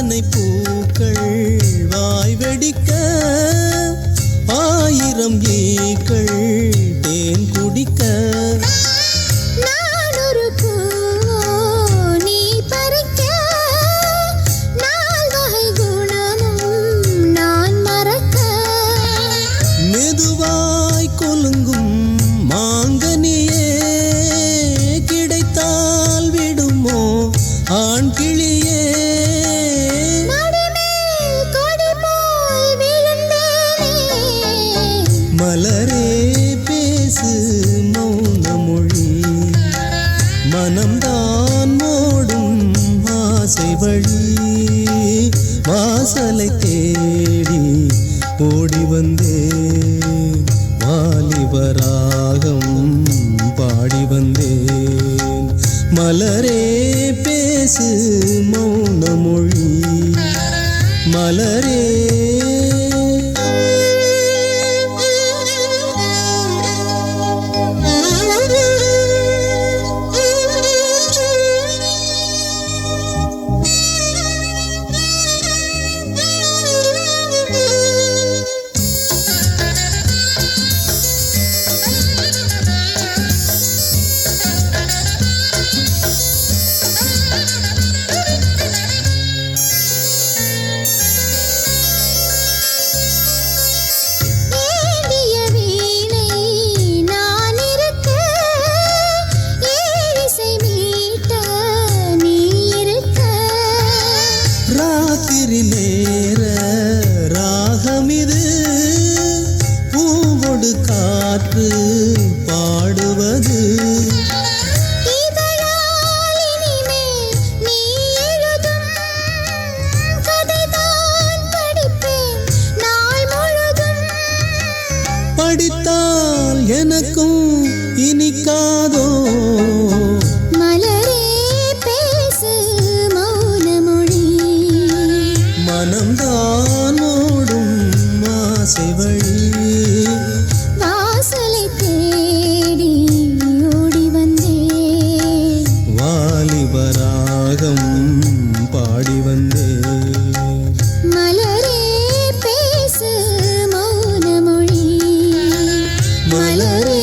எத்தனை பூக்கள் வாய் வெடிக்க, ஆயிரம் ஈக்கள் தேன் குடிக்க. நான் ஒரு பூவோ நீ பறிக்க, நால்வகை குணமும் நான் மறக்க. மெதுவாய் கொலுங்கும் மாங்கனியே, கிடைத்தால் விடுமோ ஆண் கிளியே. மடிமேல் கொடி போல் விழுந்தேனே, மலரே பேசு மௌன மொழி, மனம்தான் ஓடும் ஆசை வழி. வாசலை தேடி ஓடி வந்தேன், வாலிபராகம் பாடி வந்தேன். மலரே பேசு மௌன மொழி, மலரே. ஏந்திய வீணை நான் இருக்க, ஏழிசை மீட்ட நீ இருக்க. ராத்திரி நேர ராகமிது, பூவொடு காற்று பாடுவது. இதழால் இனிமேல் நீ எழுதும் கதைதான் படிப்பேன் நாள் முழுதும். படித்தால் எனக்கும் இனிக்காதோ, மலரே பேசு மௌன மொழி, மனம்தான் ஓடும் ஆசை வழி. வாசலை தேடி ஓடி வந்தேன், வாலிபராகம் பாடி வந்தேன். மலரே பேசு மௌன மொழி, மலரே